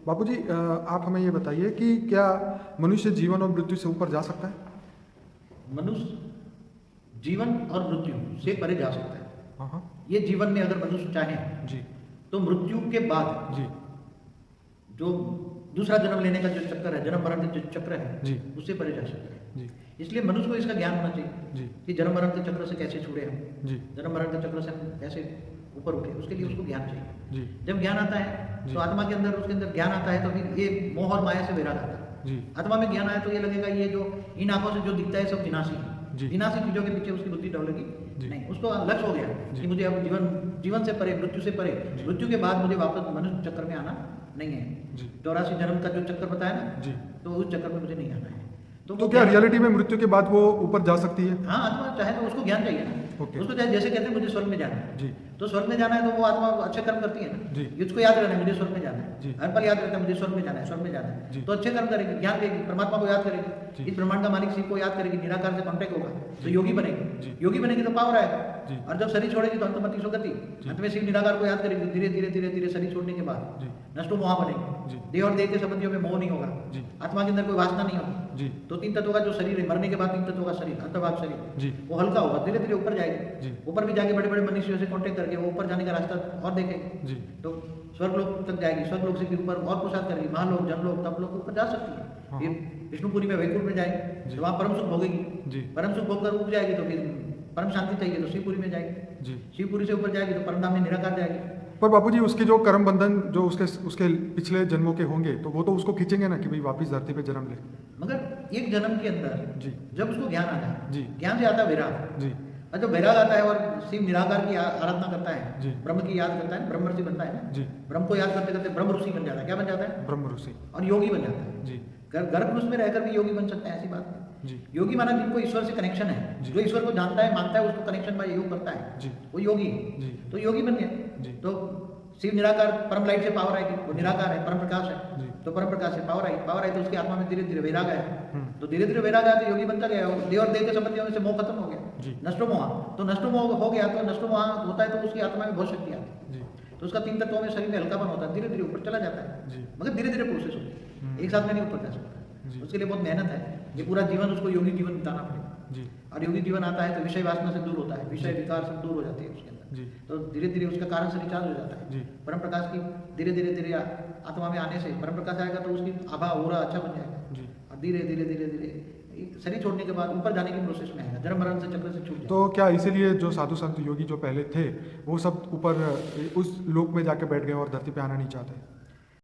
बापूजी, आप हमें ये बताइए कि क्या मनुष्य जीवन और मृत्यु से ऊपर जा सकता है? मनुष्य जीवन और मृत्यु से परे जा सकता है। हाँ हाँ। ये जीवन में अगर मनुष्य चाहे जी तो मृत्यु के बाद जी जो दूसरा जन्म लेने का जो चक्कर है, जन्म मरण का जो चक्र है, जी उससे परे जा सकता है। जी इसलिए मनुष्य को इसका ज्ञान होना चाहिए जी कि जन्म मरण के चक्र से कैसे छूटे हम, जी जन्म मरण के चक्र से हम कैसे ऊपर उठे, उसके लिए उसको ज्ञान चाहिए। जी जब ज्ञान आता है जी। तो आत्मा के अंदर, उसके अंदर ज्ञान आता है तो फिर ये मोह और माया से वैराग आता है। जी आत्मा में ज्ञान आया तो ये लगेगा ये जो इन आंखों से जो दिखता है सब विनाशी जी। है। विनाशी चीजों के पीछे उसकी बुद्धि दौड़ेगी जी। नहीं, उसको लक्ष्य हो गया जी। कि मुझे अब जीवन से परे, मृत्यु से परे, जी। मृत्यु के बाद मुझे वापस मनुष्य चक्कर में आना नहीं है। जी 84 जन्म का जो चक्कर बताया ना, जी। तो उस चक्कर में मुझे नहीं आना है। तो वो क्या ज्ञान- रियलिटी में मृत्यु के बाद वो ऊपर जा सकती है? हाँ, आत्मा चाहे तो उसको ज्ञान चाहिए ना। ओके। उसको चाहे जैसे कहते हैं मुझे स्वर्ग में जाना है, जी तो स्वर्ग में जाना है तो वो आत्मा अच्छे कर्म करती है ना। जी। उसको याद रहना है मुझे स्वर्ग में जाना जी। है, हर पल याद रहता है मुझे स्वर्ग में जाना है, स्वर्ग में जाना जी। है, तो अच्छे कर्म करेगी, ज्ञान देगी, परमात्मा को याद जी। करेगी, इस ब्रह्मांड का मालिक शिव को याद करेगी, निराकार से कॉन्टेक्ट होगा तो जी। योगी जी। बनेगी। योगी बनेगी तो पावर आएगा। जी। और जब शरीर छोड़ेगी तो अंतमति सुगति, जी। अंत में शिव निराकार को याद करेगी, धीरे धीरे धीरे धीरे शरीर छोड़ने के बाद जी नष्टो मोह जी। बनेगी, देह और देह के संबंधियों में मोह नहीं होगा, जी आत्मा के अंदर कोई वासना नहीं होगी। जी तो 3 तत्वों का जो शरीर है, मरने के बाद 3 तत्वों का शरीर, अंतर्भाग शरीर, जी वो हल्का होगा, धीरे धीरे ऊपर जाएगी। जी ऊपर भी जाके बड़े बड़े मनुष्यों से कांटेक्ट करके वो ऊपर जाने का रास्ता और देखेगी, जी तो स्वर्गलोक तक जाएगी, स्वर्गलोक से फिर ऊपर और प्रसाद करेगी, महालोक, जनलोक, तपलोक ऊपर जा सकती हाँ। है। फिर विष्णुपुरी में, वैकुंठ में जाएगी जी। तो वहाँ परम सुख भोगेगी, जी परम सुख भोग कर उठ जाएगी तो फिर परम शांति चाहिए तो शिवपुरी में जाएगी, जी। शिवपुरी से ऊपर जाएगी तो परमधाम में निराकार जाएगी। पर बापूजी, उसके जो कर्म बंधन जो उसके पिछले जन्मों के होंगे तो वो तो उसको खींचेंगे ना कि भाई वापस धरती पे जन्म ले। मगर एक जन्म के अंदर जी जब उसको ज्ञान आता है, जी ज्ञान से आता है वैराग, जी और जब वैराग आता है और शिव निराकार की आराधना करता है, जी। ब्रह्म की याद करता है, ब्रह्म ऋषि बनता है ना, जी ब्रह्म को याद करते करते ब्रह्म ऋषि बन जाता है। क्या बन जाता है? ब्रह्म ऋषि। और योगी बन जाता है। जी गर्भ में रहकर भी योगी बन सकता है, ऐसी बात नहीं। जी योगी माना जिनको ईश्वर से कनेक्शन है, जी। जो ईश्वर को जानता है, मानता है, उसको कनेक्शन बाय योग करता है, जी वो योगी है। जी तो योगी बन गया। जी। तो शिव निराकार परम लाइट से पावर आएगी, वो निराकार है, परम प्रकाश है, जी। तो परम प्रकाश से पावर आई तो उसकी आत्मा में धीरे धीरे वैराग आया, हम्म। तो धीरे धीरे वैराग आया तो योगी बनता गया, देह और देह के संबंधियों से मोह खत्म हो गया, जी। नष्टो मोह। तो नष्टो मोह हो गया तो नष्टो मोह होता है तो उसकी आत्मा में बहुत शक्ति आती है, जी तो उसका 3 तत्वों में शरीर में हल्कापन होता है, धीरे धीरे ऊपर चला जाता है। जी मगर धीरे धीरे प्रोसेस होती है, हम्म। एक साथ में नहीं ऊपर जा सकता, जी। उसके लिए बहुत मेहनत है। ये पूरा जीवन उसको योगी जीवन बिताना पड़ेगा, जी और योगी जीवन आता है तो विषय वासना से दूर होता है, विषय विकार सब दूर हो जाती है उसके अंदर, जी तो धीरे धीरे उसका कारण से रिचार्ज हो जाता है। जी परम प्रकाश की धीरे धीरे धीरे आत्मा में आने से परम प्रकाश आएगा तो उसकी आभा हो अच्छा बन जाएगा, जी। और धीरे धीरे धीरे धीरे शरीर छोड़ने के बाद ऊपर जाने की प्रोसेस में आएगा, जन्म मरण से चक्र से छूट जाएगा। तो क्या इसीलिए जो साधु संत योगी जो पहले थे वो सब ऊपर उस लोक में जाके बैठ गए और धरती पे आना नहीं चाहते?